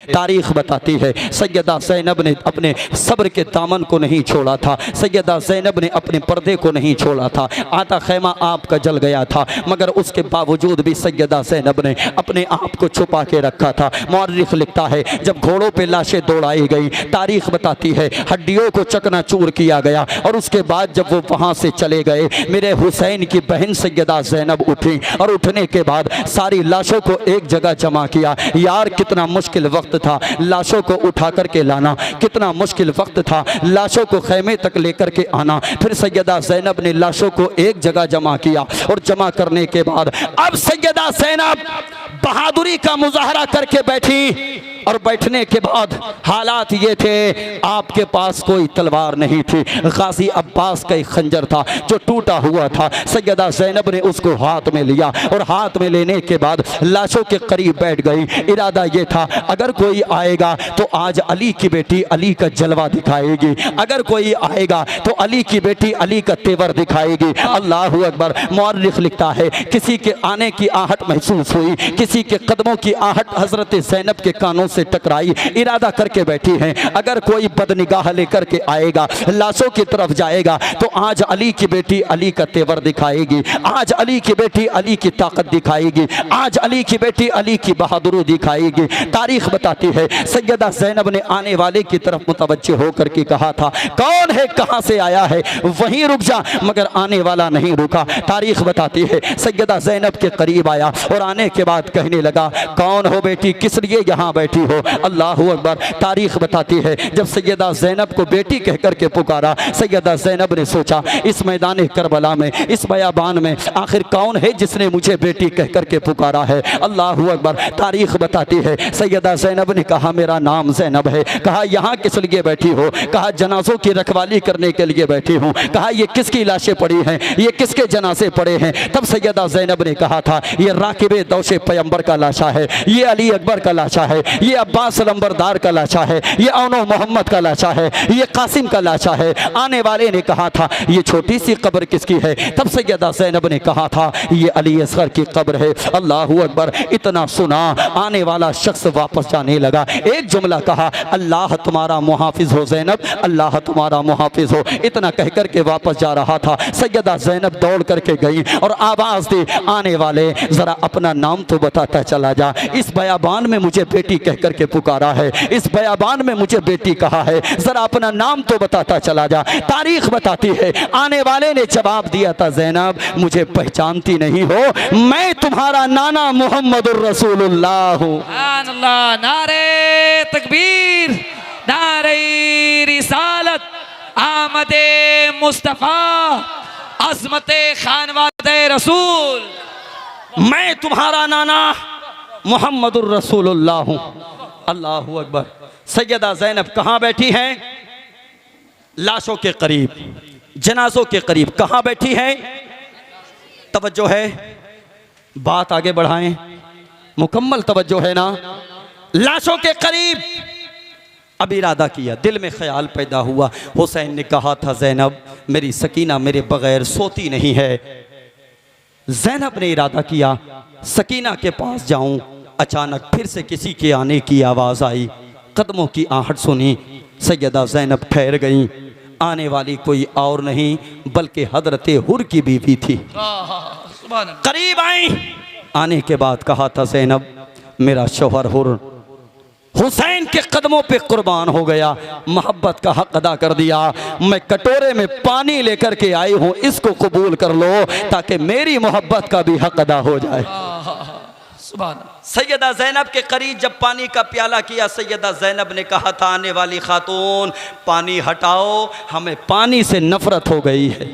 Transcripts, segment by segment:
तारीख बताती है सैयदा ज़ैनब ने अपने सब्र के दामन को नहीं छोड़ा था, सैयदा ज़ैनब ने अपने पर्दे को नहीं छोड़ा था। आधा खैमा आपका जल गया था मगर उसके बावजूद भी सैयदा ज़ैनब ने अपने आप को छुपा के रखा था। मुअर्रिख लिखता है जब घोड़ों पे लाशें दौड़ाई गई, तारीख बताती है हड्डियों को चकनाचूर किया गया और उसके बाद जब वो वहाँ से चले गए, मेरे हुसैन की बहन सैयदा ज़ैनब उठी और उठने के बाद सारी लाशों को एक जगह जमा किया। यार कितना मुश्किल वक्त था, लाशों को उठा करके लाना कितना मुश्किल वक्त था, लाशों को खैमे तक लेकर के आना। फिर सैयदा ज़ैनब ने लाशों को एक जगह जमा किया और जमा करने के बाद अब सैयदा ज़ैनब बहादुरी का मुजाहरा करके बैठी और बैठने के बाद हालात ये थे, आपके पास कोई तलवार नहीं थी, गाजी अब्बास का एक खंजर था जो टूटा हुआ था। सैयदा ज़ैनब ने उसको हाथ में लिया और हाथ में लेने के बाद लाशों के करीब बैठ गई। इरादा ये था अगर कोई आएगा तो आज अली की बेटी अली का जलवा दिखाएगी, अगर कोई आएगा तो अली की बेटी अली का तेवर दिखाएगी। अल्लाहु अकबर। मुअर्रिख लिखता है किसी के आने की आहट महसूस हुई, किसी के कदमों की आहट हजरत ज़ैनब के कानों से टकराई। इरादा करके बैठी हैं अगर कोई बदनिगाह लेकर के आएगा, लाशों की तरफ जाएगा तो आज अली की बेटी अली का तेवर दिखाएगी, आज अली की बेटी अली की ताकत दिखाएगी, आज अली की बेटी अली की बहादुरी दिखाएगी। तारीख बताती है सैयदा ज़ैनब ने आने वाले की तरफ मुतवज्जो होकर के कहा था कौन है, कहां से आया है, वहीं रुक जा, मगर आने वाला नहीं रुका। तारीख बताती है सैयदा ज़ैनब के करीब आया और आने के बाद कहने लगा कौन हो बेटी, किस लिए यहाँ बैठी हो। अल्लाहु अकबर। तारीख बताती है जब सैयदा ज़ैनब को बेटी कहकर के पुकारा, सैयदा ज़ैनब ने सोचा इस मैदान करबला में, इस बयाबान में आखिर कौन है जिसने मुझे बेटी कहकर के पुकारा है। अल्लाहु अकबर। तारीख बताती है सैयदा ज़ैनब ने कहा मेरा नाम ज़ैनब है। कहा यहाँ किस लिए बैठी हो, कहा जनाजों की रखवाली करने के लिए बैठी हूँ। कहा ये किसकी लाशें पड़ी हैं, ये किसके जनाजे पड़े हैं। तब सैयदा ज़ैनब ने कहा था ये राकिबे दौशे पैगंबर का लाशा है, ये अली अकबर का लाशा है, ये अब्बास लंबरदार का लाशा है, ये औनो मोहम्मद का लाशा है, ये कासिम का लाशा है। आने वाले ने कहा था ये छोटी सी कब्र किसकी है। तब सैयदा ज़ैनब ने कहा था ये अली असगर की कब्र है। अल्लाहु अकबर। इतना सुना आने वाला शख्स वापस जाने लगा, एक जुमला कहा अल्लाह तुम्हारा मुहाफिज हो ज़ैनब, अल्लाह तुम्हारा मुहाफिज हो। इतना कहकर के वापस जा रहा था, सैयदा ज़ैनब दौड़ करके गई और आवाज़ दी आने वाले जरा अपना नाम तो बताता चला जा, इस बयाबान में मुझे बेटी कहकर के पुकारा है, इस बयाबान में मुझे बेटी कहा है, जरा अपना नाम तो बताता चला जा। तारीख बताती है आने वाले ने जवाब दिया था ज़ैनब मुझे पहचानती नहीं हो, मैं तुम्हारा नाना मुहम्मदुर रसूलुल्लाह हूँ। नारे तकबीर, नारे रिसालत, आमदे मुस्तफ़ा, अज़मते खानवादे रसूल। मैं तुम्हारा नाना मुहम्मदुर रसूलुल्लाह हूँ। अल्लाहु अकबर। सैयदा ज़ैनब कहाँ बैठी हैं? लाशों के करीब, जनाजों के करीब। कहाँ बैठी हैं? तवज्जो है, बात आगे बढ़ाएं, मुकम्मल तवज्जो है ना। लाशों के करीब। अब इरादा किया, दिल में ख्याल पैदा हुआ। हुसैन ने कहा था ज़ैनब मेरी सकीना मेरे बगैर सोती नहीं है। ज़ैनब ने इरादा किया सकीना के पास जाऊं। अचानक फिर से किसी के आने की आवाज़ आई, कदमों की आहट सुनी। सैयदा ज़ैनब ठहर गई। आने वाली कोई और नहीं बल्कि हज़रत हुर की बीवी थी। करीब आई। आने के बाद कहा था ज़ैनब मेरा शौहर हुर हुसैन के कदमों पे कुर्बान हो गया, मोहब्बत का हक अदा कर दिया। मैं कटोरे में पानी लेकर के आई हूँ, इसको कबूल कर लो ताकि मेरी मोहब्बत का भी हक अदा हो जाए। सैयदा ज़ैनब के करीब जब पानी का प्याला किया, सैयदा ज़ैनब ने कहा था आने वाली खातून पानी हटाओ, हमें पानी से नफरत हो गई है।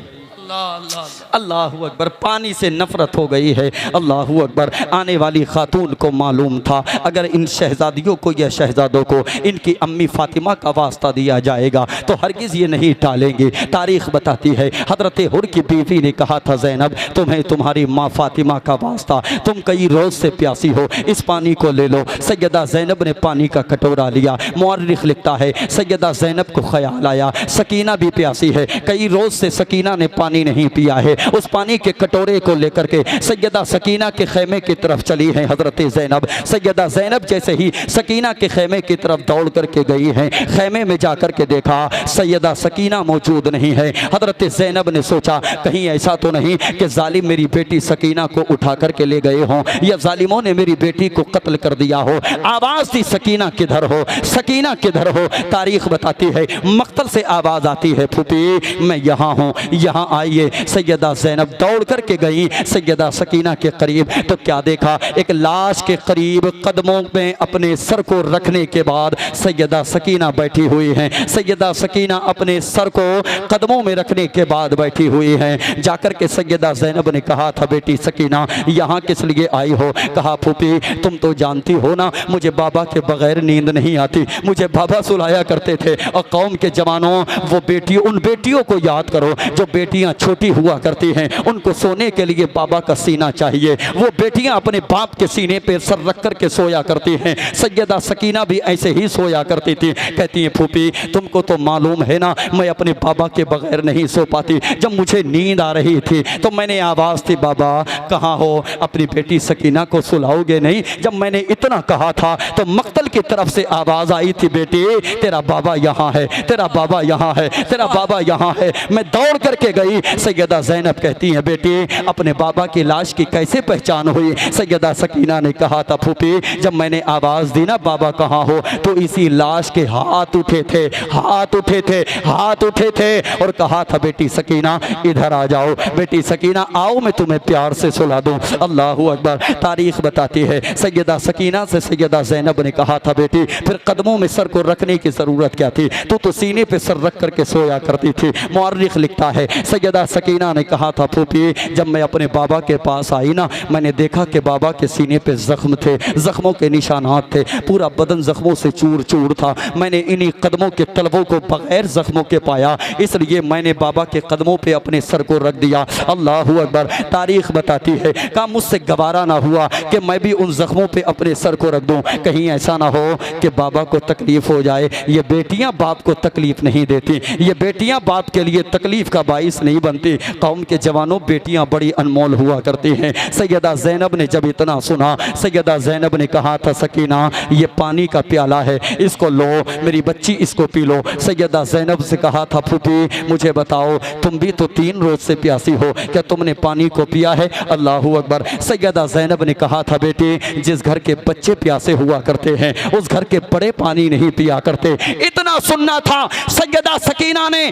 अल्लाहु अकबर। पानी से नफरत हो गई है। अल्लाहु अकबर। आने वाली खातून को मालूम था अगर इन शहजादियों को या शहजादों को इनकी अम्मी फ़ातिमा का वास्ता दिया जाएगा तो हरगिज़ ये नहीं टालेंगे। तारीख़ बताती है हज़रत हुर की बीवी ने कहा था ज़ैनब तुम्हें तुम्हारी माँ फ़ातिमा का वास्ता, तुम कई रोज़ से प्यासी हो, इस पानी को ले लो। सैयदा ज़ैनब ने पानी का कटोरा लिया। मुअर्रिख़ लिखता है सैयदा ज़ैनब को ख्याल आया सकीना भी प्यासी है, कई रोज़ से सकीना ने पानी पानी नहीं पिया है। उस पानी के कटोरे को लेकर के सैयदा सकीना के खेमे की तरफ चली है हजरत ज़ैनब। सैयदा ज़ैनब जैसे ही सकीना के खेमे की तरफ दौड़ करके गई हैं, खेमे में जाकर के देखा सैयदा सकीना मौजूद नहीं है। हजरत ज़ैनब ने सोचा कहीं ऐसा तो नहीं कि जालिम मेरी बेटी सकीना को उठा करके ले गए हों या जालिमों ने मेरी बेटी को कत्ल कर दिया हो। आवाज़ थी सकीना किधर हो, सकीना किधर हो। तारीख बताती है मक्तल से आवाज़ आती है फूफी मैं यहाँ हूँ, यहाँ आइए। सैयदा ज़ैनब दौड़ करके गई सैयदा सकीना के करीब, तो क्या देखा, एक लाश के करीब कदमों में अपने सर को रखने के बाद सैयदा सकीना बैठी हुई हैं। सैयदा सकीना अपने सर को कदमों में रखने के बाद बैठी हुई हैं। जाकर के सैयदा ज़ैनब ने कहा था बेटी सकीना यहाँ किस लिए आई हो? कहा फूफी तुम तो जानती हो ना मुझे बाबा के बगैर नींद नहीं आती, मुझे बाबा सुलाया करते थे। और कौम के जवानों वो बेटी, उन बेटियों को याद करो जो बेटियां छोटी हुआ करती हैं, उनको सोने के लिए बाबा का सीना चाहिए। वो बेटियां अपने बाप के सीने पर सर रख कर के सोया करती हैं। सैयदा सकीना भी ऐसे ही सोया करती थी। कहती है फूफी तुमको तो मालूम है ना मैं अपने बाबा के बगैर नहीं सो पाती। जब मुझे नींद आ रही थी तो मैंने आवाज़ दी बाबा कहाँ हो, अपनी बेटी सकीना को सुलाओगे नहीं? जब मैंने इतना कहा था तो मक्तल की तरफ से आवाज़ आई थी बेटी तेरा बाबा यहाँ है, तेरा बाबा यहाँ है, तेरा बाबा यहाँ है। मैं दौड़ करके गई। सैयदा ज़ैनब कहती है बेटी अपने बाबा की लाश की कैसे पहचान हुई? सैयदा सकीना ने कहा था फूफी जब मैंने आवाज़ दी ना बाबा कहाँ हो, तो इसी लाश के हाथ उठे थे, हाथ उठे थे, हाथ उठे थे और कहा था बेटी सकीना इधर आ जाओ, बेटी सकीना आओ मैं तुम्हें प्यार से सुला दूं। अल्लाहु अकबर। तारीख बताती है सैयदा सकीना से सैयदा ज़ैनब ने कहा था बेटी फिर कदमों में सर को रखने की ज़रूरत क्या थी, तू तो सीने पे सर रख करके सोया करती थी। मुअर्रिख लिखता है सैयदा सकीना ने कहा था फूफी जब मैं अपने बाबा के पास आई ना मैंने देखा कि बाबा के सीने पे ज़ख्म थे, ज़ख्मों के निशानात थे, पूरा बदन ज़ख्मों से चूर चूर था। मैंने इन्हीं कदमों के तलवों को बगैर ज़ख्मों के पाया, इसलिए मैंने बाबा के कदमों पे अपने सर को रख दिया। अल्लाहु अकबर। तारीख बताती है कहा मुझसे गवारा ना हुआ कि मैं भी उन ज़ख्मों पे अपने सर को रख दूं, कहीं ऐसा ना हो कि बाबा को तकलीफ़ हो जाए। ये बेटियां बाप को तकलीफ़ नहीं देती, ये बेटियां बाप के लिए तकलीफ़ का बाइस नहीं बनती। कौम के जवानों बेटियां बड़ी अनमोल हुआ करती हैं। सैयदा ज़ैनब ने जब इतना सुना सैयदा ज़ैनब ने कहा था सकीना ये पानी का प्याला है, इसको लो मेरी बच्ची, इसको पी लो। सैयदा ज़ैनब से कहा था फूफी मुझे बताओ तुम भी तो 3 रोज़ से प्यासी हो, क्या तुमने पानी को पिया है? अल्लाहु अकबर। सैयदा ज़ैनब ने कहा था बेटी जिस घर के बच्चे प्यासे हुआ करते हैं उस घर के बड़े पानी नहीं पिया करते। इतना सुनना था सैयदा सकीना ने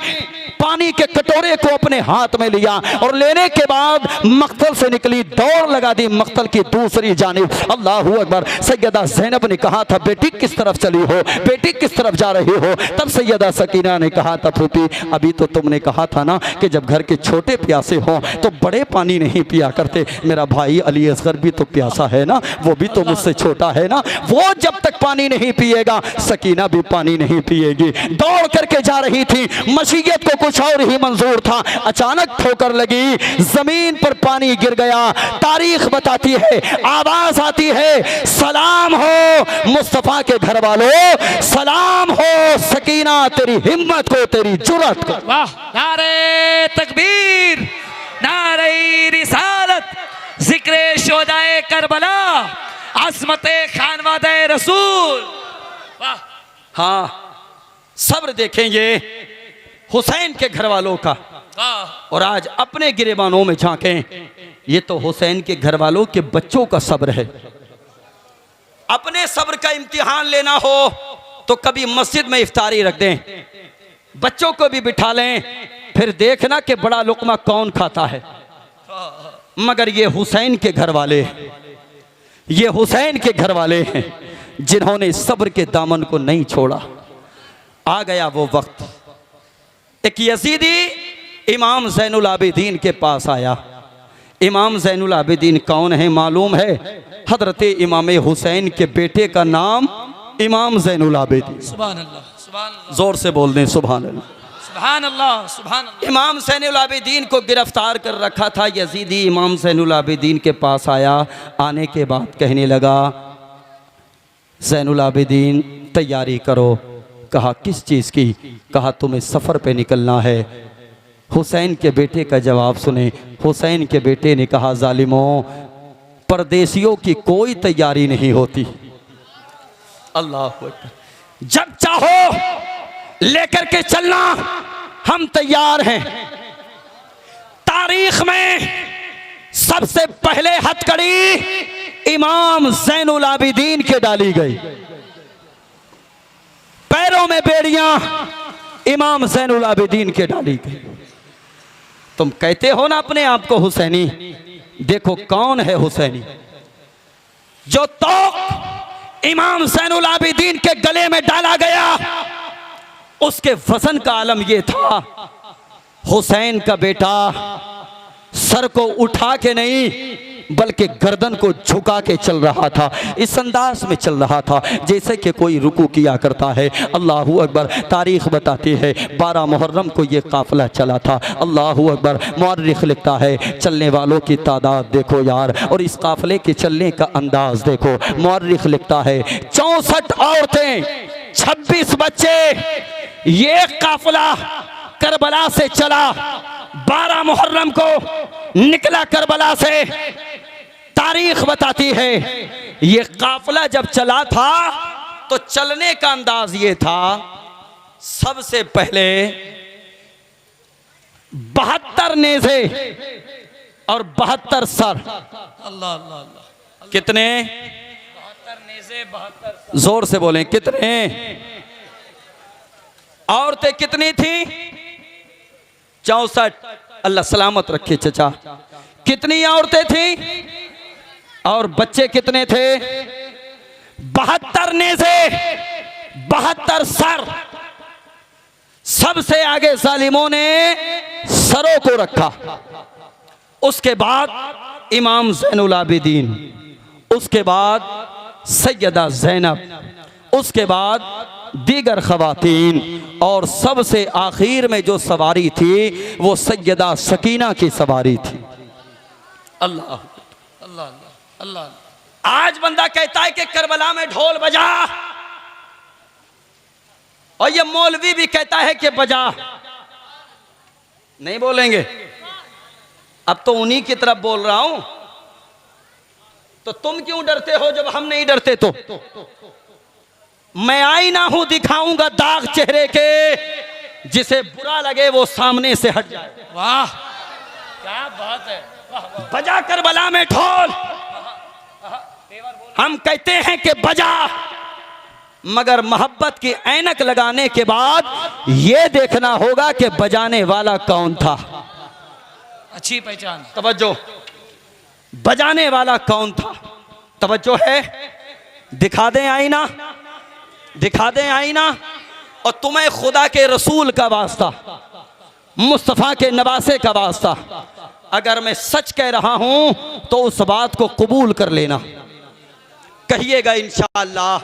पानी के कटोरे को अपने हाथ में लिया और लेने के बाद मक्तल से निकली, दौड़ लगा दी मक्तल की दूसरी जानिब। अल्लाहु अकबर। सैयदा ज़ैनब ने कहा था बेटी किस तरफ चली हो, बेटी किस तरफ जा रही हो? तब सैयदा सकीना ने कहा था फूफी अभी तो तुमने कहा था ना कि जब घर के छोटे प्यासे हों तो बड़े पानी नहीं पिया करते। मेरा भाई अली असगर भी तो प्यासा है ना, वो भी तो मुझसे छोटा है ना, वो जब तक पानी नहीं पिएगा सकीना भी पानी नहीं पिएगी। दौड़ करके जा रही थी, मशीयत को कुछ और ही मंजूर था। अचानक ठोकर लगी, जमीन पर पानी गिर गया। तारीख बताती है आवाज आती है सलाम हो मुस्तफा के घर वालों, सलाम हो सकीना तेरी हिम्मत को, तेरी जुर्रत को। वाह, नारे तकबीर, नारे रिसालत, जिक्रे शोदाए करबला, अज़मते खानवादे रसूल। वाह। हाँ सब्र देखेंगे हुसैन के घर वालों का, और आज अपने गिरेबानों में झांकें। ये तो हुसैन के घर वालों के बच्चों का सब्र है। अपने सब्र का इम्तिहान लेना हो तो कभी मस्जिद में इफ्तारी रख दें, बच्चों को भी बिठा लें, फिर देखना कि बड़ा लुकमा कौन खाता है। मगर ये हुसैन के घर वाले, ये हुसैन के घर वाले हैं जिन्होंने सब्र के दामन को नहीं छोड़ा। आ गया वो वक्त, एक यजीदी इमाम ज़ैनुल आबिदीन के पास आया। इमाम ज़ैनुल आबिदीन कौन है मालूम है? हज़रत इमाम हुसैन के बेटे का नाम इमाम ज़ैनुल आबिदीन। सुभान अल्लाह, सुभान अल्लाह, जोर से बोल दें सुभान अल्लाह, सुभान अल्लाह, सुभान अल्लाह। इमाम ज़ैनुल आबिदीन को गिरफ्तार कर रखा था। यजीदी इमाम ज़ैनुल आबिदीन के पास आया। आने के बाद कहने लगा ज़ैनुल आबिदीन तैयारी करो। कहा किस चीज़ की? कहा तुम्हें सफ़र पे निकलना है। हुसैन के बेटे का जवाब सुने। हुसैन के बेटे ने कहा, जालिमों, परदेशियों की कोई तैयारी नहीं होती। अल्लाह अकबर। जब चाहो लेकर के चलना, हम तैयार हैं। तारीख में सबसे पहले हथकड़ी इमाम ज़ैनुल आबिदीन के डाली गई। पैरों में बेड़ियां इमाम ज़ैनुल आबिदीन के डाली गई। तुम कहते हो ना अपने आप को हुसैनी, देखो कौन है हुसैनी। जो तोक इमाम ज़ैनुल आबिदीन के गले में डाला गया, उसके वजन का आलम यह था, हुसैन का बेटा सर को उठा के नहीं बल्कि गर्दन को झुका के चल रहा था। इस अंदाज में चल रहा था जैसे कि कोई रुकू किया करता है। अल्लाहू अकबर। तारीख बताती है 12 मुहर्रम को ये काफिला चला था। अल्लाहू अकबर। मुअर्रिख लिखता है चलने वालों की तादाद देखो यार, और इस काफिले के चलने का अंदाज देखो। मुअर्रिख लिखता है 64 औरतें, 26 बच्चे, ये काफिला करबला से चला। 12 मुहर्रम को निकला करबला से। तारीख बताती है ये काफिला जब चला था तो चलने का अंदाज ये था, सबसे पहले 72 नेज़े और 72 सर। अल्लाह अल्लाह अल्लाह। कितने? 72 नेज़े, 72 जोर से बोलें, कितने? औरतें कितनी थी? 64। अल्लाह सलामत रखे चचा। कितनी औरतें थी और बच्चे कितने थे? 72 नेज़े, 72 सर। सबसे आगे जालिमों ने सरों को रखा। उसके बाद इमाम ज़ैनुल आबिदीन, उसके बाद सैयदा ज़ैनब, उसके बाद दीगर खवातीन, और सबसे आखिर में जो सवारी थी वो सैयदा सकीना की सवारी थी। अल्लाह अल्लाह अल्लाह अल्लाह। आज बंदा कहता है कि करबला में ढोल बजा, और ये मौलवी भी कहता है कि बजा। नहीं बोलेंगे? अब तो उन्हीं की तरफ बोल रहा हूं। तो तुम क्यों डरते हो जब हम नहीं डरते? तो मैं आईना हूं, दिखाऊंगा दाग चेहरे के, जिसे बुरा लगे वो सामने से हट जाए। वाह क्या बात है। वाह वाह। बजा करबला में ढोल। हम कहते हैं कि बजा, मगर मोहब्बत की ऐनक लगाने के बाद यह देखना होगा कि बजाने वाला कौन था। अच्छी पहचान। तवज्जो, बजाने वाला कौन था? तवज्जो है। दिखा दें आईना, दिखा दें आईना। और तुम्हें खुदा के रसूल का वास्ता, मुस्तफ़ा के नवासे का वास्ता, अगर मैं सच कह रहा हूं तो उस बात को कबूल कर लेना। कहिएगा इंशाअल्लाह।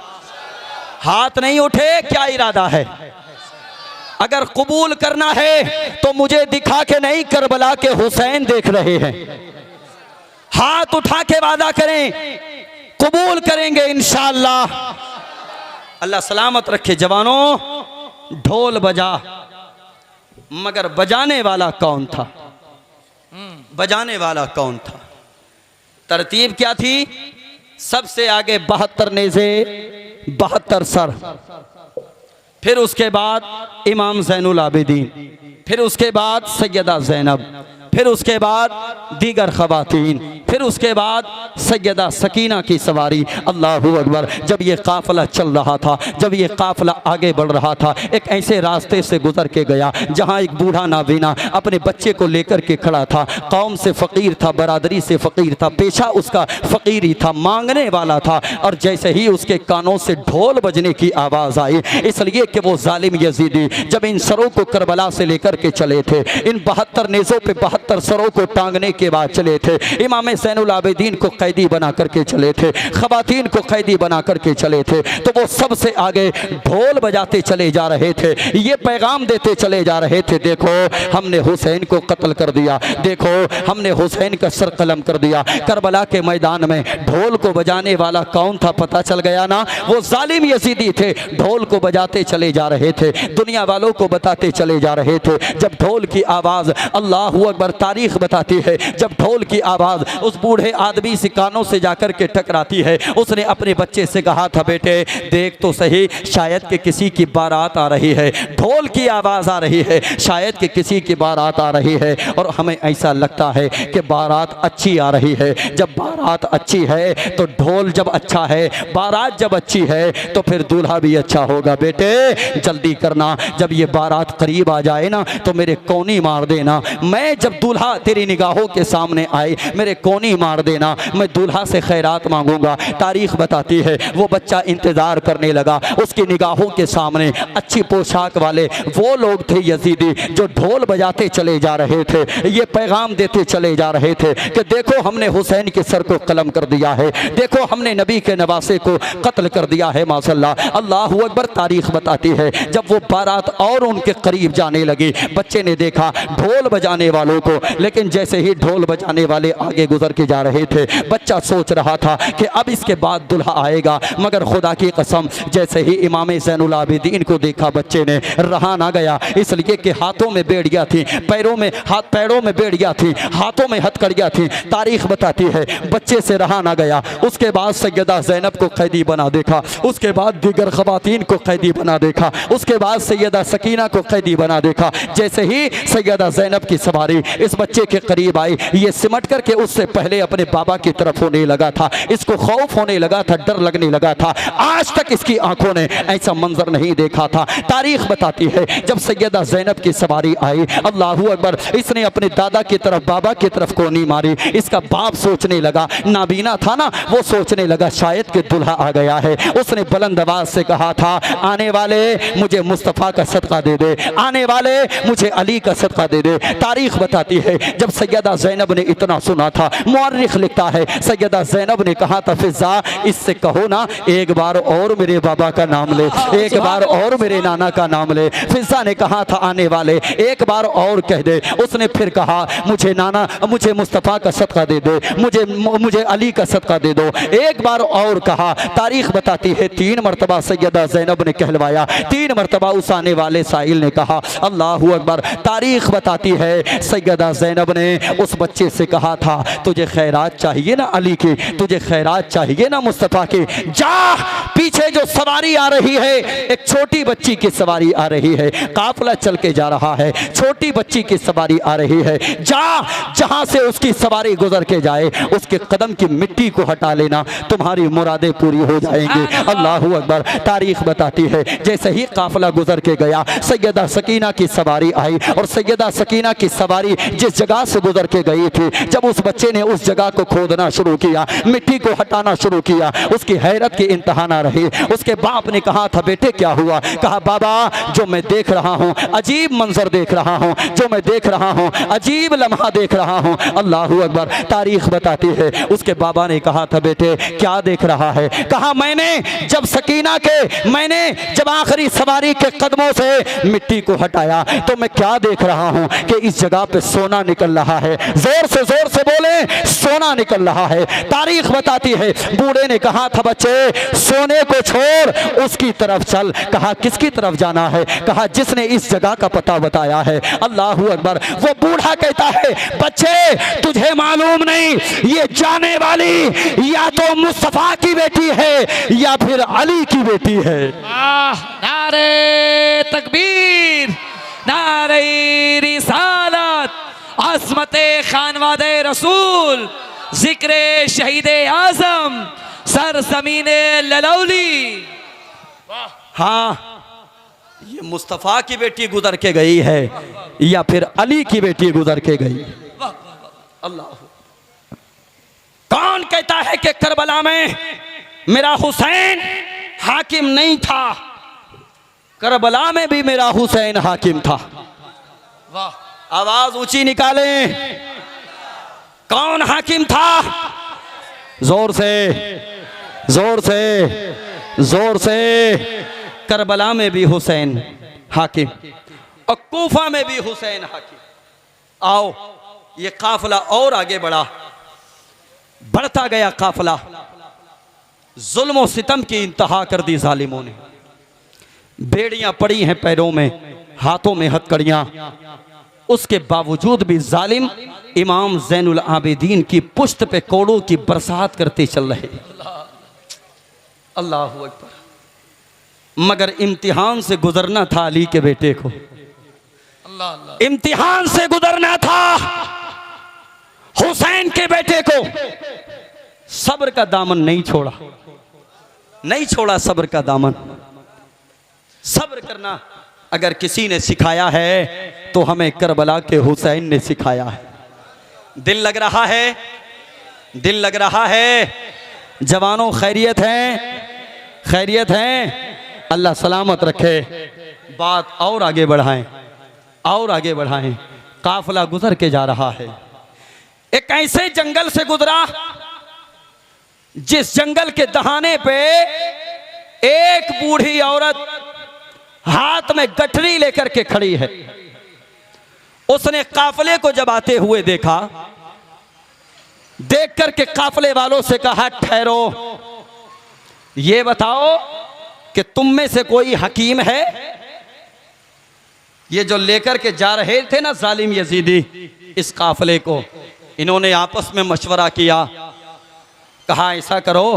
हाथ नहीं उठे, क्या इरादा है? अगर कबूल करना है तो मुझे दिखा के नहीं, करबला के हुसैन देख रहे हैं। हाथ उठा के वादा करें, कबूल करेंगे इंशाअल्लाह। अल्लाह सलामत रखे जवानों। ढोल बजा, मगर बजाने वाला कौन था? बजाने वाला कौन था? तरतीब क्या थी? सबसे आगे 72 नेज़े, 72 सर, फिर उसके बाद इमाम ज़ैनुल आबिदीन, फिर उसके बाद सैयदा ज़ैनब, फिर उसके बाद दीगर खवातीन, फिर उसके बाद सैयदा सकीना की सवारी। अल्लाहू अकबर। जब ये काफ़िला चल रहा था, जब ये काफ़िला आगे बढ़ रहा था, एक ऐसे रास्ते से गुजर के गया जहाँ एक बूढ़ा नाबीना अपने बच्चे को लेकर के खड़ा था। कौम से फ़कीर था, बरादरी से फ़कीर था, पेशा उसका फ़कीरी था, मांगने वाला था। और जैसे ही उसके कानों से ढोल बजने की आवाज़ आई, इसलिए कि वो जालिम यजीदी जब इन सरों को करबला से लेकर के चले थे, इन 72 नेज़ों पे 72 70 सरों को टांगने के बाद चले थे। इमाम ज़ैनुल आबिदीन को कैदी बना करके चले थे, ख़वातीन को कैदी बना करके चले थे। तो वो सबसे आगे ढोल बजाते चले जा रहे थे, ये पैगाम देते चले जा रहे थे, देखो हमने हुसैन को कत्ल कर दिया, देखो हमने हुसैन का सर कलम कर दिया। करबला के मैदान में ढोल को बजाने वाला कौन था पता चल गया ना, वो जालिम यजीदी थे। ढोल को बजाते चले जा रहे थे, दुनिया वालों को बताते चले जा रहे थे। जब ढोल की आवाज़, अल्लाहू अकबर, तारीख बताती है, जब ढोल की आवाज़ उस बूढ़े आदमी से कानों से जाकर के टकराती है, उसने अपने बच्चे से कहा था, बेटे देख तो सही, शायद कि किसी की बारात आ रही है, ढोल की आवाज़ आ रही है, शायद कि किसी की बारात आ रही है। और हमें ऐसा लगता है कि बारात अच्छी आ रही है। जब बारात अच्छी है तो ढोल जब अच्छा है, बारात जब अच्छी है तो फिर दूल्हा भी अच्छा होगा। बेटे जल्दी करना, जब ये बारात करीब आ जाए ना तो मेरे कोनी मार देना। मैं जब दूल्हा तेरी निगाहों के सामने आए मेरे कोनी मार देना, मैं दूल्हा से खैरात मांगूंगा। तारीख बताती है वो बच्चा इंतज़ार करने लगा, उसकी निगाहों के सामने अच्छी पोशाक वाले वो लोग थे यजीदी जो ढोल बजाते चले जा रहे थे, ये पैगाम देते चले जा रहे थे कि देखो हमने हुसैन के सर को कलम कर दिया है, देखो हमने नबी के नवासे को कत्ल कर दिया है। माशाअल्लाह, अल्लाहू अकबर। तारीख बताती है जब वो बारात और उनके करीब जाने लगी, बच्चे ने देखा ढोल बजाने वालों को, लेकिन जैसे ही ढोल बजाने वाले आगे गुजर के जा रहे थे, बच्चा सोच रहा था कि अब इसके बाद दुल्हा आएगा। मगर खुदा की कसम, जैसे ही इमाम ज़ैनुल आबिदीन को देखा बच्चे ने, रहा ना गया, इसलिए कि हाथों में बेड़ियाँ थी, पैरों में बेड़ियाँ थी, हाथों में हथकड़ियाँ थी। तारीख बताती है बच्चे से रहा ना गया। उसके बाद सैयदा ज़ैनब को कैदी बना देखा, उसके बाद दीगर ख़वातीन को कैदी बना देखा, उसके बाद सैयदा सकीना को कैदी बना देखा। जैसे ही सैयदा ज़ैनब की सवारी इस बच्चे के करीब आई, ये सिमट करके उससे पहले अपने बाबा की तरफ होने लगा था, इसको खौफ होने लगा था, डर लगने लगा था। आज तक इसकी आंखों ने ऐसा मंजर नहीं देखा था। तारीख बताती है जब सैयदा ज़ैनब की सवारी आई, अल्लाहू अकबर, इसने अपने दादा की तरफ, बाबा की तरफ कोनी मारी। इसका बाप सोचने लगा, नाबीना था ना, वो सोचने लगा शायद कि दुल्हा आ गया है। उसने बुलंद आवाज से कहा था, आने वाले मुझे मुस्तफ़ा का सदका दे दे, आने वाले मुझे अली का सदका दे दे। तारीख बताती है जब सैयदा ज़ैनब ने इतना सुना था, मुअर्रिख लिखता है सैयदा ज़ैनब ने कहा था, फिज़ा इससे कहो ना एक बार और मेरे बाबा का नाम ले, एक बार और मेरे नाना का नाम ले। फिज़ा ने कहा था, आने वाले एक बार और कह दे। उसने फिर कहा, मुझे नाना, मुझे मुस्तफ़ा का सदका दे दो, मुझे अली का सदका दे दो। एक बार और कहा। तारीख बताती है 3 मरतबा सैयदा ज़ैनब ने कहलवाया, 3 मरतबा उस आने वाले साइल ने कहा, अल्लाहू अकबर। तारीख बताती है सैयदा ज़ैनब ने उस बच्चे से कहा था, तुझे खैरात चाहिए ना अली की, तुझे खैरात चाहिए ना मुस्तफ़ा की, जा पीछे जो सवारी आ रही है, एक छोटी बच्ची की सवारी आ रही है, काफिला चल के जा रहा है, छोटी बच्ची की सवारी आ रही है, जा जहां से उसकी सवारी गुजर के जाए उसके कदम की मिट्टी को हटा लेना, तुम्हारी मुरादें पूरी हो जाएंगी। अल्लाहू अकबर। तारीख बताती है जैसे ही काफिला गुजर के गया, सैयदा सकीना की सवारी आई और सैयदा सकीना की सवारी जिस जगह से गुजर के गई थी, जब उस बच्चे ने उस जगह को खोदना शुरू किया, मिट्टी को हटाना शुरू किया, उसकी हैरत की इंतहा ना रही। उसके बाप ने कहा था, बेटे क्या हुआ? कहा, बाबा जो मैं देख रहा हूँ, अजीब मंजर देख रहा हूँ, जो मैं देख रहा हूँ, अजीब लम्हा देख रहा हूँ। अल्लाहू अकबर। तारीख बताती है उसके बाबा ने कहा था, बेटे क्या देख रहा है? कहा, मैंने जब आखिरी सवारी के कदमों से मिट्टी को हटाया तो मैं क्या देख रहा हूँ कि इस जगह पे सोना निकल रहा है। जोर से बोले, सोना निकल रहा है। तारीख बताती है बूढ़े ने कहा था, बच्चे सोने को छोड़ उसकी तरफ चल। कहा, किसकी तरफ जाना है? कहा, जिसने इस जगह का पता बताया है। अल्लाहू अकबर। वो बूढ़ा कहता है, बच्चे तुझे मालूम नहीं ये जाने वाली या तो मुस्तफा की बेटी है या फिर अली की बेटी है। नारे तकबीर, नारे रिसालत, अज़मते खानवादे रसूल, जिक्रे शहीद आज़म, सर ज़मीने ललौली। हाँ, ये मुस्तफ़ा की बेटी गुजर के गई है या फिर अली की बेटी गुजर के गई। अल्लाह। कौन कहता है कि करबला में मेरा हुसैन हाकिम नहीं था? करबला में भी मेरा हुसैन हाकिम था। वाह, आवाज ऊंची निकालें। कौन हाकिम था? जोर से, जोर से, जोर से। करबला में भी हुसैन हाकिम और कूफा में भी हुसैन हाकिम। आओ, ये काफिला और आगे बढ़ा, बढ़ता गया काफिला। जुल्म और सितम की इंतहा कर दी जालिमों ने। बेड़ियां पड़ी हैं पैरों में, हाथों में हथकड़ियां। उसके बावजूद भी जालिम इमाम ज़ैनुल आबिदीन की पुश्त पे कोड़ों की बरसात करते चल रहे। अल्लाहु अकबर। मगर इम्तिहान से गुजरना था अली के बेटे को, इम्तिहान से गुजरना था हुसैन के बेटे को। सब्र का दामन नहीं छोड़ा, नहीं छोड़ा सब्र का दामन। सब्र करना अगर किसी ने सिखाया है तो हमें करबला के हुसैन ने सिखाया है। दिल लग रहा है, दिल लग रहा है। जवानों खैरियत हैं, खैरियत हैं। अल्लाह सलामत रखे। बात और आगे बढ़ाएं, और आगे बढ़ाएं। काफिला गुजर के जा रहा है। एक ऐसे जंगल से गुजरा जिस जंगल के दहाने पे एक बूढ़ी औरत हाथ में गठरी लेकर के खड़ी है। उसने काफिले को जब आते हुए देखा, देख करके काफिले वालों से कहा, ठहरो, ये बताओ कि तुम में से कोई हकीम है? ये जो लेकर के जा रहे थे ना जालिम यजीदी इस काफिले को, इन्होंने आपस में मशवरा किया। कहा ऐसा करो,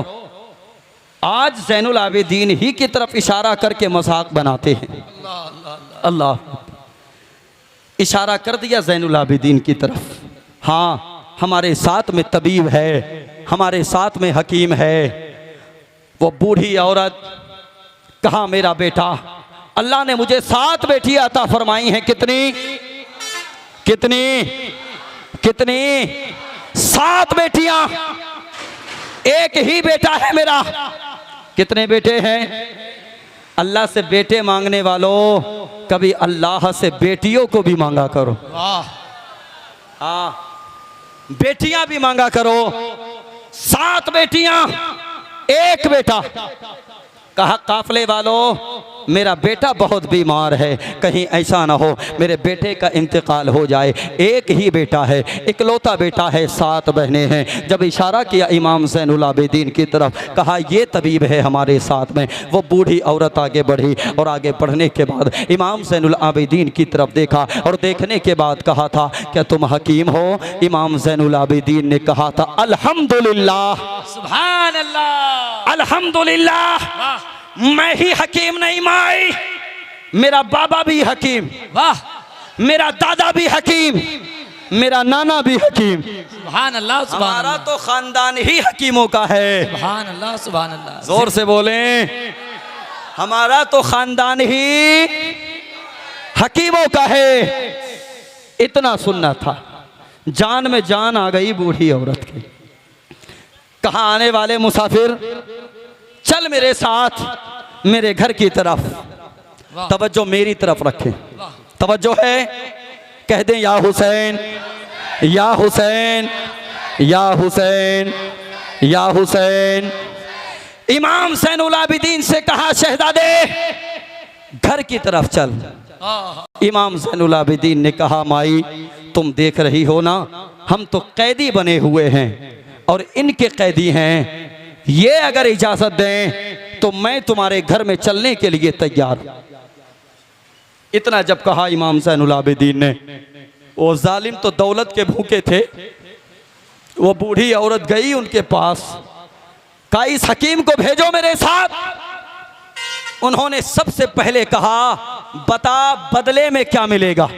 आज ज़ैनुल आबिदीन ही की तरफ इशारा करके मजाक बनाते हैं। अल्लाह, इशारा कर दिया ज़ैनुल आबिदीन की तरफ। हाँ, हमारे साथ में तबीब है, हमारे साथ में हकीम है। वो बूढ़ी औरत कहा, मेरा बेटा, अल्लाह ने मुझे 7 बेटी अता फरमाई हैं। कितनी कितनी कितनी? 7 बेटियां, एक ही बेटा है मेरा। कितने बेटे हैं? अल्लाह से बेटे मांगने वालों, कभी अल्लाह से बेटियों को भी मांगा करो। हाँ, बेटियां भी मांगा करो। 7 बेटियां, एक बेटा। कहा, काफिले वालों, मेरा बेटा बहुत बीमार है, कहीं ऐसा ना हो मेरे बेटे का इंतकाल हो जाए। एक ही बेटा है, इकलौता बेटा है, 7 बहनें हैं। जब इशारा किया इमाम ज़ैनुल आबिदीन की तरफ, कहा ये तबीब है हमारे साथ में। वो बूढ़ी औरत आगे बढ़ी और आगे बढ़ने के बाद इमाम ज़ैनुल आबिदीन की तरफ देखा और देखने के बाद कहा था, क्या तुम हकीम हो? इमाम ज़ैनुल आबिदीन ने कहा था, अल्हम्दुलिल्लाह, सुभान अल्लाह, अल्हम्दुलिल्लाह। मैं ही हकीम नहीं माई, मेरा बाबा भी हकीम, वाह, मेरा दादा भी हकीम, मेरा नाना भी हकीम। सुभान अल्लाह, सुभान हमारा अल्लाह, तो खानदान ही हकीमों का है। सुभान अल्लाह, सुभान अल्लाह। जोर से बोलें, हमारा तो खानदान ही हकीमों का है। इतना सुनना था। जान में जान आ गई बूढ़ी औरत की। कहा, आने वाले मुसाफिर, चल मेरे साथ मेरे घर की तरफ। तवज्जो मेरी तरफ रखें, तवज्जो है। कह दें, या हुसैन, या हुसैन, या हुसैन, या हुसैन। इमाम ज़ैनुल आबिदीन से कहा, शहजादे घर की तरफ चल। इमाम ज़ैनुल आबिदीन ने कहा, माई तुम देख रही हो ना, हम तो कैदी बने हुए हैं और इनके कैदी हैं। ये अगर इजाजत दें तो मैं तुम्हारे घर में चलने के लिए तैयार। इतना जब कहा इमाम ज़ैनुल आबिदीन ने, वो जालिम तो दौलत के भूखे थे। वो बूढ़ी औरत गई उनके पास, कहा, इस हकीम को भेजो मेरे साथ। उन्होंने सबसे पहले कहा, बता बदले में क्या मिलेगा?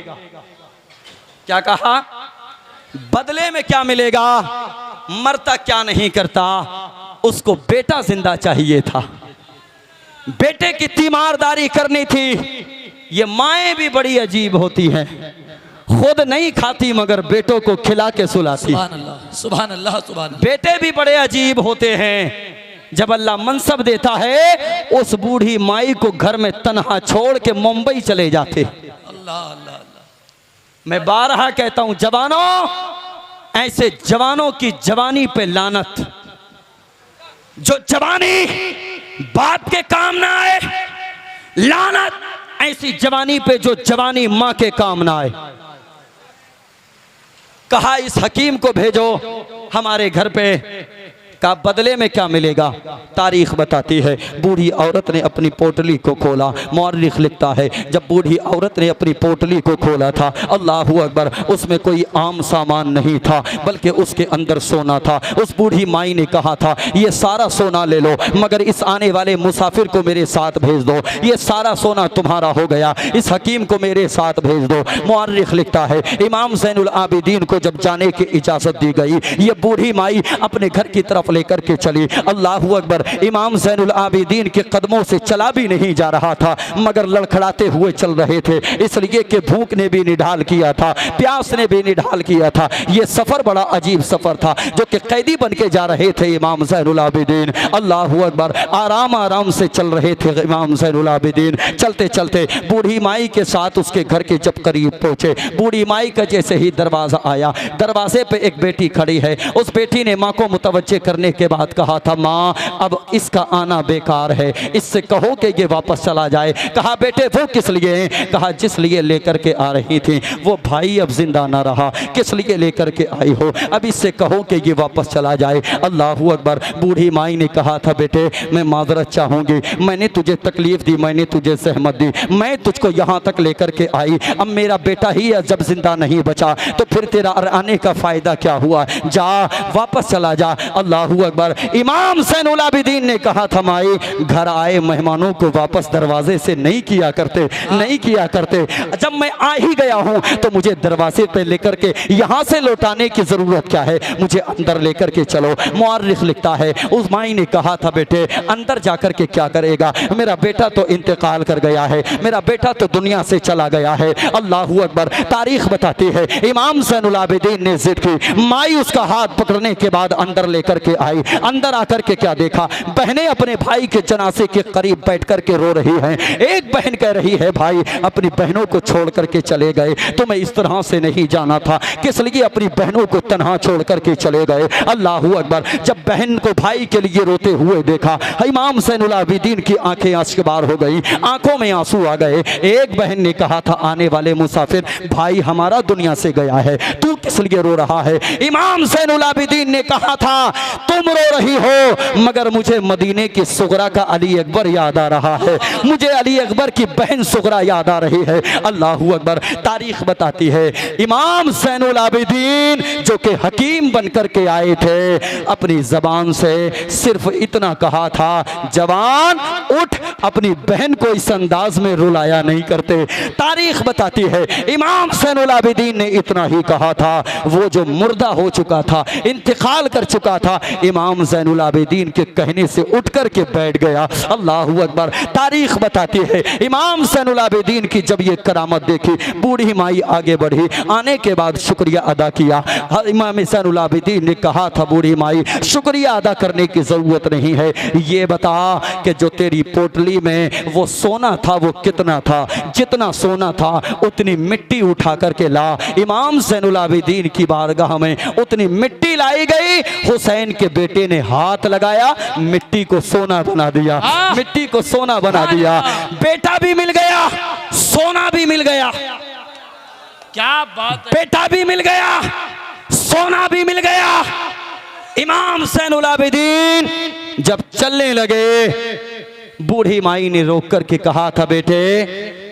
क्या कहा? बदले में क्या मिलेगा? मरता क्या नहीं करता। उसको बेटा जिंदा चाहिए था, बेटे की तीमारदारी करनी थी। ये माएँ भी बड़ी अजीब होती हैं, खुद नहीं खाती मगर बेटों को खिला के सुलाती। सुभान अल्लाह, सुभान अल्लाह, सुभान अल्लाह। बेटे भी बड़े अजीब होते हैं। जब अल्लाह मनसब देता है, उस बूढ़ी माई को घर में तन्हा छोड़ के मुंबई चले जाते। अल्लाह अल्लाह अल्लाह। मैं बारहा कहता हूं जवानों, ऐसे जवानों की जवानी पे लानत, जो जवानी बाप के काम ना आए, लानत ऐसी जवानी पे जो जवानी मां के काम ना आए। कहा इस हकीम को भेजो हमारे घर पे, का बदले में क्या मिलेगा? तारीख बताती है बूढ़ी औरत ने अपनी पोटली को खोला। मौर्रिख लिखता है जब बूढ़ी औरत ने अपनी पोटली को खोला था, अल्लाहू अकबर, उसमें कोई आम सामान नहीं था बल्कि उसके अंदर सोना था। उस बूढ़ी माई ने कहा था ये सारा सोना ले लो, मगर इस आने वाले मुसाफिर को मेरे साथ भेज दो, ये सारा सोना तुम्हारा हो गया, इस हकीम को मेरे साथ भेज दो। मौर्रिख लिखता है इमाम ज़ैनुल आबिदीन को जब जाने की इजाज़त दी गई, ये बूढ़ी माई अपने घर की तरफ लेकर के चली। अल्लाहू अकबर, इमाम ज़ैनुल आबिदीन के कदमों से चला भी नहीं जा रहा था मगर लड़खड़ाते हुए चल रहे थे, इसलिए कि भूख ने भी निढाल किया था, प्यास ने भी निढाल किया था। ये सफ़र बड़ा अजीब सफ़र था जो कि कैदी बन के जा रहे थे इमाम ज़ैनुल आबिदीन। अल्लाहू अकबर, आराम आराम से चल रहे थे इमाम ज़ैनुल आबिदीन। चलते चलते बूढ़ी माई के साथ उसके घर के जब करीब पहुँचे, बूढ़ी माई का जैसे ही दरवाज़ा आया, दरवाजे पे एक बेटी खड़ी है। उस बेटी ने माँ को मुतवज्जे करने के बाद कहा था माँ अब इसका आना बेकार है, इससे कहो कि ये वापस चला जाए। कहा बेटे वो किस लिए? कहा जिस लिए लेकर के आ रही थी वो भाई अब जिंदा ना रहा, किस लिए लेकर के आई हो, अब इससे कहो कि ये वापस चला जाए। अल्लाहू अकबर, बूढ़ी माई ने कहा था बेटे मैं माजरत चाहूँगी, मैंने तुझे तकलीफ़ दी, मैंने तुझे सहमत दी, मैं तुझको यहाँ तक लेकर के आई, अब मेरा बेटा ही जब जिंदा नहीं बचा तो फिर तेरा आने का फ़ायदा क्या हुआ, जा वापस चला जा। अल्लाहू अकबर, इमाम ज़ैनुल आबिदीन ने कहा था माई घर आए मेहमानों को वापस दरवाजे से नहीं किया करते, नहीं किया करते, जब मैं आ ही गया हूँ तो मुझे दरवाजे पे लेकर के यहाँ से लौटाने की ज़रूरत क्या है, मुझे अंदर लेकर के चलो। मुअर्रिख लिखता है उस माई ने कहा था बेटे अंदर जाकर के क्या करेगा, मेरा बेटा तो इंतकाल कर गया है, मेरा बेटा तो दुनिया से चला गया है। अल्लाहू अकबर, तारीख बताती है इमाम ज़ैनुल आबिदीन ने जिद की, माई उसका हाथ पकड़ने के बाद अंदर लेकर के आई। अंदर आकर के क्या देखा, बहनें अपने भाई के जनाजे के करीब बैठ कर के रो रही हैं। एक बहन कह रही है भाई अपनी बहनों को छोड़ करके चले गए, तुम्हें इस तरह से नहीं जाना था, किस लिए अपनी बहनों को तन्हा छोड़ करके चले गए। अल्लाहू अकबर, जब बहन को भाई के लिए रोते हुए देखा इमाम ज़ैनुल आबिदीन की आंखें आश्कबार हो गई, आंखों में आंसू आ गए। एक बहन ने कहा था आने वाले मुसाफिर भाई हमारा दुनिया से गया है, तू किस लिए रो रहा है? इमाम ज़ैनुल आबिदीन ने कहा था तुम रो रही हो मगर मुझे मदीने की सुगरा का अली अकबर याद आ रहा है, मुझे अली अकबर की बहन सुगरा याद आ रही है। अल्लाहू अकबर, तारीख बताती है इमाम ज़ैनुल आबिदीन जो कि हकीम बन कर के आए थे, अपनी ज़बान से सिर्फ इतना कहा था जवान उठ, अपनी बहन को इस अंदाज में रुलाया नहीं करते। तारीख बताती है इमाम ज़ैनुल आबिदीन ने इतना ही कहा था, वो जो मुर्दा हो चुका था, इंतकाल कर चुका था, इमाम ज़ैनुल आबिदीन के कहने से उठ कर के बैठ गया। अल्लाहू अकबर, तारीख बताती है इमाम ज़ैनुल आबिदीन की जब ये करामत देखी, बूढ़ी माई आगे बढ़ी, आने के बाद शुक्रिया अदा किया। इमाम ज़ैनुल आबिदीन ने कहा था बूढ़ी माई शुक्रिया अदा करने की ज़रूरत नहीं है, ये बता कि जो तेरी पोटली में वो सोना था वो कितना था, जितना सोना था उतनी मिट्टी उठा करके ला। इमाम ज़ैनुल आबिदीन की बारगाह में उतनी मिट्टी लाई गई, हुसैन के बेटे ने हाथ लगाया, मिट्टी को सोना बना दिया, मिट्टी को सोना बना दिया। बेटा भी मिल गया, सोना भी मिल गया, क्या बात है, बेटा भी मिल गया, सोना भी मिल गया। इमाम ज़ैनुल आबिदीन जब चलने लगे, बूढ़ी माई ने रोक करके कहा था बेटे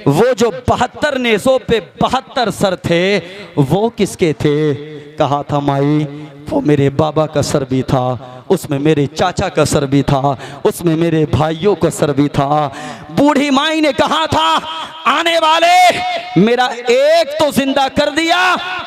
वो जो 72 नेज़ों पे 72 सर थे वो किसके थे? कहा था माई वो मेरे बाबा का सर भी था, उसमें मेरे चाचा का सर भी था, उसमें मेरे भाइयों का सर भी था। बूढ़ी माई ने कहा था आने वाले मेरा एक तो जिंदा कर दिया,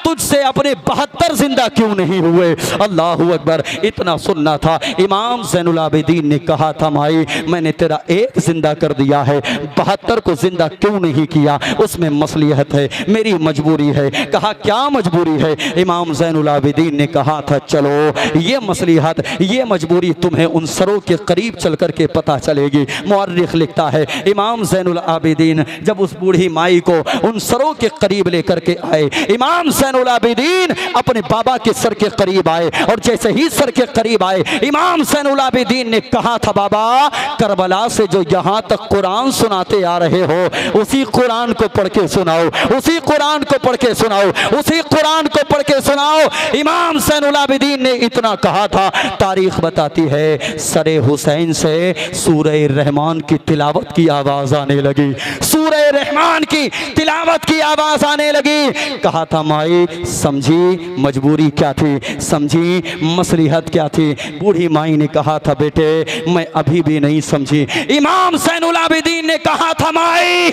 तुझसे अपने 72 जिंदा क्यों नहीं हुए? अल्लाहू अकबर, इतना सुनना था। इमाम ज़ैनुल आबिदीन ने कहा था माई मैंने तेरा एक जिंदा कर दिया है, 72 को जिंदा क्यों नहीं किया? उसमें मसलियत है, मेरी मजबूरी है। कहा क्या मजबूरी है? इमाम ज़ैनुल आबिदीन ने कहा था चलो ये मसलियत, ये मजबूरी तुम्हें उन सरों के करीब चल कर के पता चलेगी। मुअर्रिख लिखता है इमाम ज़ैनुल आबिदीन जब उस बूढ़ी माई को उन सरों के करीब लेकर के आए, इमाम ज़ैनुल आबिदीन अपने बाबा के सर के करीब आए और जैसे ही सर के करीब आए इमाम ज़ैनुल आबिदीन ने कहा था, बाबा करबला से जो यहाँ तक कुरान सुनाते आ रहे हो उसी कुरान को पढ़ के सुनाओ, उसी कुरान को पढ़ के सुनाओ, उसी कुरान को पढ़ के सुनाओ। इमाम ज़ैनुल आबिदीन ने इतना कहा था। तारीख बताती है सरे हुसैन से सूरह रहमान की तिलावत की आवाज़ आने लगी, सूरह रहमान की तिलावत की आवाज़ आने लगी। कहा था माई समझी मजबूरी क्या थी, समझी मसलिहत क्या थी। बूढ़ी माई ने कहा था बेटे मैं अभी भी नहीं समझी। इमाम ज़ैनुल आबिदीन ने कहा था माई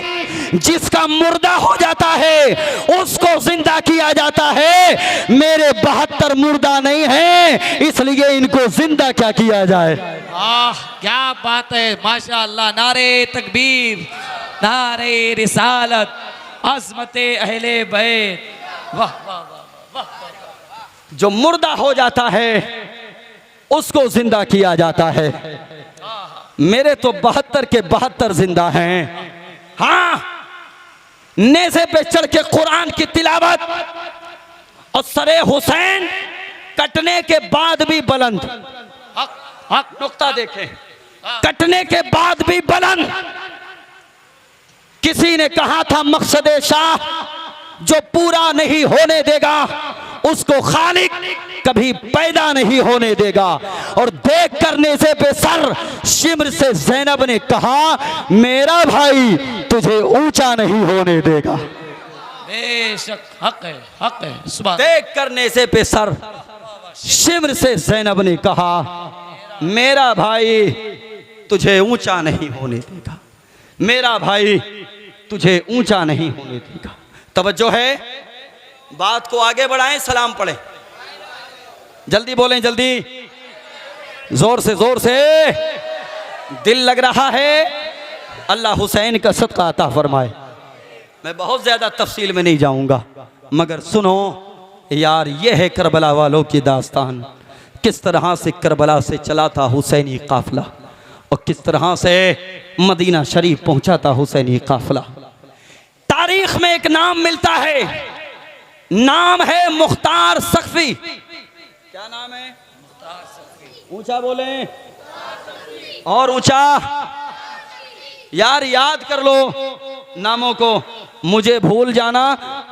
जिसका मुर्दा हो जाता है उसको जिंदा किया जाता है, मेरे 72 मुर्दा नहीं है इसलिए इनको जिंदा क्या किया जाए। क्या बात है, माशाअल्लाह। नारे तकबीर, नारे रिसालत, अज़मते अहले बैत, वाह वाह वाह वाह। जो मुर्दा हो जाता है उसको जिंदा किया जाता है। मेरे तो 72 के 72 जिंदा हैं। हाँ, नेज़े पे चढ़ के कुरान की तिलावत और सरे हुसैन कटने के बाद भी बुलंद। हक नुक्ता देखें, कटने के बाद भी बुलंद। किसी ने कहा था मकसद शाह जो पूरा नहीं होने देगा उसको खालिक कभी पैदा नहीं होने देगा। और देख कर नेज़े पे सर शिम्र से ज़ैनब ने कहा मेरा भाई तुझे ऊंचा नहीं होने देगा। बेशक हक है, हक है। सुभान। देख कर नेज़े पे सर शिम्र से ज़ैनब ने कहा मेरा भाई तुझे ऊंचा नहीं होने देगा, मेरा भाई तुझे ऊंचा नहीं होने देगा। तवज्जो है, बात को आगे बढ़ाएं, सलाम पढ़ें, जल्दी बोलें, जल्दी, जोर से जोर से, दिल लग रहा है। अल्लाह हुसैन का सदका अता फरमाए। मैं बहुत ज़्यादा तफसील में नहीं जाऊंगा मगर सुनो यार, यह है करबला वालों की दास्तान। किस तरह से करबला से चला था हुसैनी काफिला और किस तरह से मदीना शरीफ पहुंचा था हुसैनी काफिला। तारीख में एक नाम मिलता है, नाम है मुख्तार सख्फी। क्या नाम है? ऊंचा बोलें और ऊंचा। यार याद कर लो नामों को, मुझे भूल जाना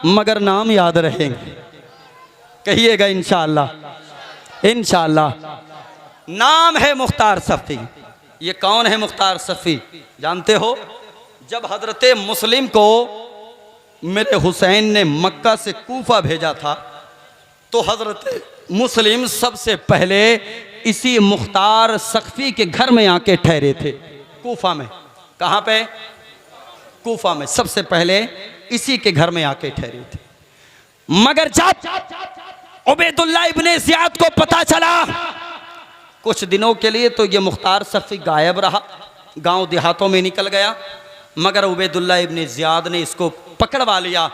मगर नाम याद रहेंगे। कहिएगा इंशाअल्लाह, इंशाअल्लाह। नाम है मुख्तार सख्फी। ये कौन है मुख्तार सख्फी जानते हो? जब हजरत मुस्लिम को मेरे हुसैन ने मक्का से कूफा भेजा था तो हजरत मुस्लिम सबसे पहले इसी मुख्तार सख्फी के घर में आके ठहरे थे, कूफा में। कहाँ पे? कूफा में सबसे पहले इसी के घर में आके ठहरे थे। मगर जब उबैदुल्लाह इब्ने ज़ियाद को पता चला, कुछ दिनों के लिए तो ये मुख्तार सख्फी गायब रहा, गांव देहातों में निकल गया। मगर उबैदुल्लाह इब्ने ज़ियाद ने इसको पकड़वा लिया,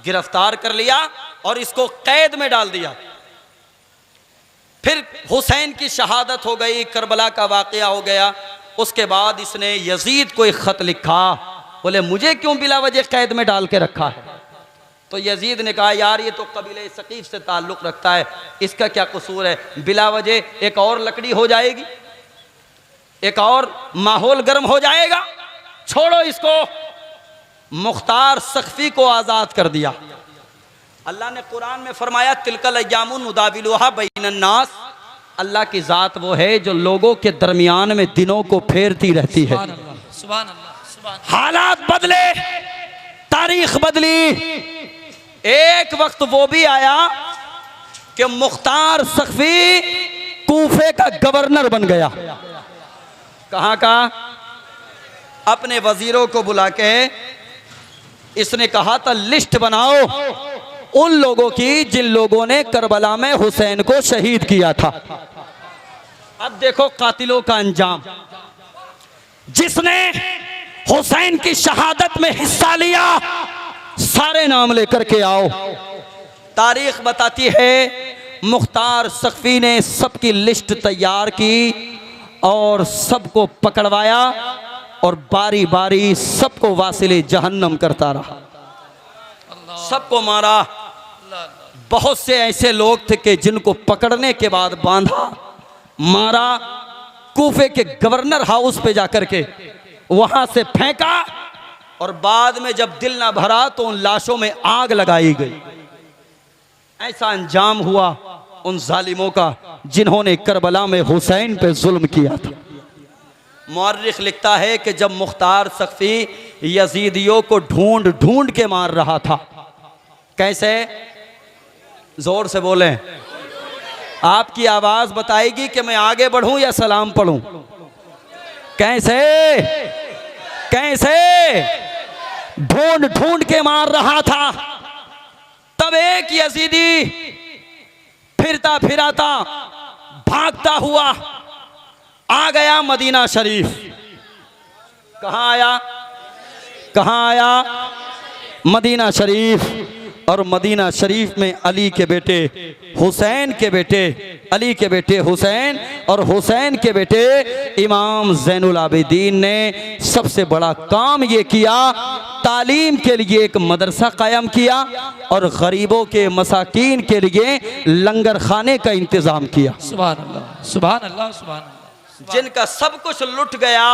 गिरफ्तार कर लिया और इसको कैद में डाल दिया। फिर हुसैन की शहादत हो गई, करबला का वाक़या हो गया। उसके बाद इसने यजीद को एक ख़त लिखा, बोले मुझे क्यों बिला वजह कैद में डाल के रखा है? तो यजीद ने कहा यार ये तो कबीले सकीफ से ताल्लुक़ रखता है, इसका क्या कसूर है? बिला वजह एक और लकड़ी हो जाएगी, एक और माहौल गर्म हो जाएगा, छोड़ो इसको। मुख्तार सख्फी को आज़ाद कर दिया। अल्लाह ने कुरान में फरमाया तिलकल अय्यामु नुदाविलुहा बैनन नास। अल्लाह की ज़ात वो है जो लोगों के दरमियान में दिनों को फेरती रहती है। सुभान अल्लाह, सुभान। हालात बदले, तारीख बदली। एक वक्त वो भी आया कि मुख्तार सख्फी कूफे का गवर्नर बन गया। कहाँ का? अपने वजीरों को बुला के इसने कहा था लिस्ट बनाओ उन लोगों की जिन लोगों ने करबला में हुसैन को शहीद किया था। अब देखो कातिलों का अंजाम। जिसने हुसैन की शहादत में हिस्सा लिया सारे नाम लेकर के आओ। तारीख बताती है मुख्तार सख्फी ने सबकी लिस्ट तैयार की और सबको पकड़वाया और बारी बारी सबको वासिले जहन्नम करता रहा, सबको मारा। बहुत से ऐसे लोग थे कि जिनको पकड़ने के बाद बांधा, मारा, कूफे के गवर्नर हाउस पे जाकर के वहां से फेंका, और बाद में जब दिल ना भरा तो उन लाशों में आग लगाई गई। ऐसा अंजाम हुआ उन जालिमों का जिन्होंने करबला में हुसैन पे जुल्म किया था। मुअर्रिख लिखता है कि जब मुख्तार सख्फी यजीदियों को ढूंढ ढूंढ के मार रहा था, कैसे, जोर से बोलें, आपकी आवाज बताएगी कि मैं आगे बढ़ूं या सलाम पढ़ूं। कैसे कैसे ढूंढ ढूंढ के मार रहा था। तब एक यजीदी फिरता फिराता भागता हुआ आ गया मदीना शरीफ। कहां आया, कहां आया, मदीना शरीफ। और मदीना शरीफ में अली के बेटे हुसैन के बेटे, अली के बेटे हुसैन और हुसैन के बेटे इमाम ज़ैनुल आबिदीन ने सबसे बड़ा काम ये किया, तालीम के लिए एक मदरसा कायम किया और गरीबों के मसाकीन के लिए लंगर खाने का इंतज़ाम किया। सुभान अल्लाह, सुभान अल्लाह, सुभान अल्लाह। जिनका सब कुछ लुट गया,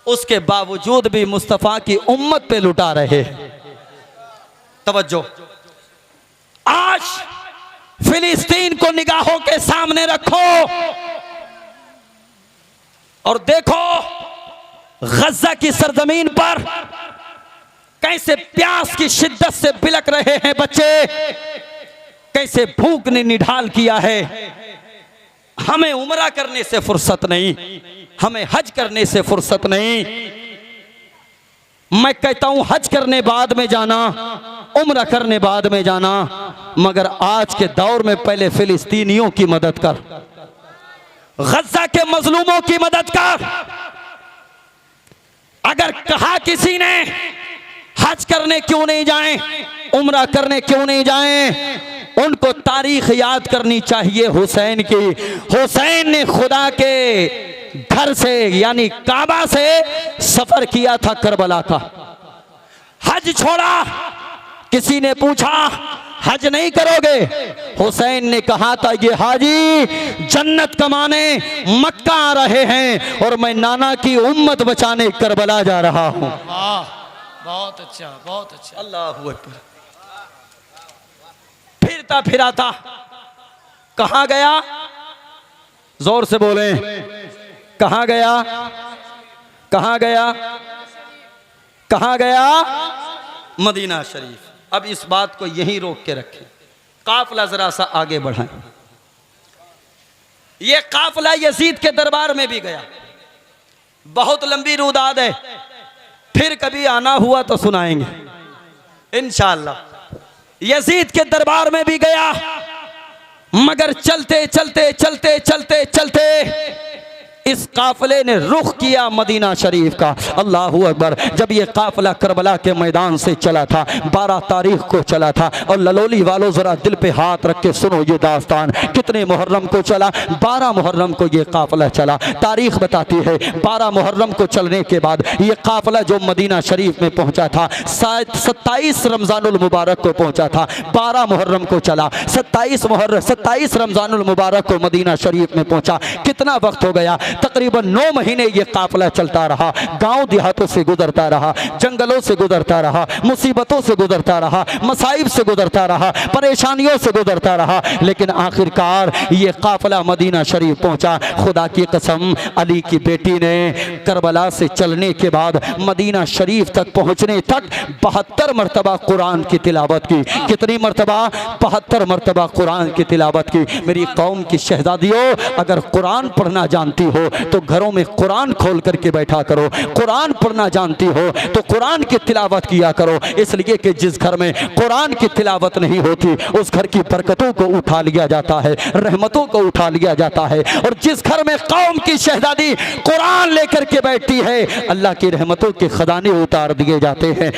उसके बावजूद भी मुस्तफ़ा की उम्मत पे लुटा रहे। तवज्जो, आज फिलिस्तीन को निगाहों के सामने रखो और देखो गज़ा की सरजमीन पर कैसे प्यास की शिद्दत से बिलक रहे हैं बच्चे, कैसे भूख ने निढाल किया है। हमें उम्रा करने से फुर्सत नहीं, हमें हज करने से फुर्सत नहीं। मैं कहता हूं हज करने बाद में जाना, उम्रा करने बाद में जाना, मगर आज के दौर में पहले फिलिस्तीनियों की मदद कर, गज़ा के मजलूमों की मदद कर। अगर कहा किसी ने हज करने क्यों नहीं जाएं, उम्रा करने क्यों नहीं जाएं, उनको तारीख याद करनी चाहिए हुसैन की। हुसैन ने खुदा के घर से यानी काबा से सफर किया था करबला का। हज छोड़ा, किसी ने पूछा हज नहीं करोगे, हुसैन ने कहा था ये हाजी जन्नत कमाने मक्का आ रहे हैं और मैं नाना की उम्मत बचाने करबला जा रहा हूं। बहुत अच्छा, बहुत अच्छा। अल्लाहू अकबर। फिरता फिराता कहां गया, जोर से बोले, कहां गया, कहां गया, कहां गया, मदीना शरीफ। अब इस बात को यहीं रोक के रखें, काफिला जरा सा आगे बढ़ाएं। ये काफिला यजीद के दरबार में भी गया, बहुत लंबी रुदाद है, फिर कभी आना हुआ तो सुनाएंगे इंशाअल्लाह। यजीद के दरबार में भी गया, मगर चलते चलते चलते चलते चलते इस काफिले ने रुख किया मदीना शरीफ का। अल्लाहू अकबर। जब ये काफिला करबला के मैदान से चला था, 12 तारीख को चला था, और ललोली वालों जरा दिल पे हाथ रख के सुनो ये दास्तान। कितने मुहर्रम को चला, 12 मुहर्रम को ये काफिला चला। तारीख बताती है 12 मुहर्रम को चलने के बाद ये काफिला जो मदीना शरीफ में पहुंचा था, 27 रमजानुल मुबारक को पहुंचा था। 12 मुहर्रम को चला, 27 रमजानुल मुबारक को मदीना शरीफ में पहुंचा। कितना वक्त हो गया, तकरीबन 9 महीने ये काफिला चलता रहा, गांव देहातों से गुजरता रहा, जंगलों से गुजरता रहा, मुसीबतों से गुजरता रहा, मसाइब से गुजरता रहा, परेशानियों से गुजरता रहा, लेकिन आखिरकार ये काफिला मदीना शरीफ पहुंचा। खुदा की कसम, अली की बेटी ने करबला से चलने के बाद मदीना शरीफ तक पहुंचने तक 72 मरतबा कुरान की तिलावत की। कितनी मरतबा? 72 मरतबा कुरान की तिलावत की। मेरी कौम की शहजादियों, अगर कुरान पढ़ना जानती हो तो घरों में कुरान खोल करके बैठा करो। कुरान पढ़ना जानती हो तो कुरान की तिलावत किया करो, इसलिए कि जिस घर में कुरान की तिलावत नहीं होती उस घर की बरकतों को उठा लिया जाता है, रहमतों को उठा लिया जाता है। और जिस घर में कौम की शहजादी कुरान लेकर के बैठती है, अल्लाह की रहमतों के खजाने उतार दिए जाते हैं।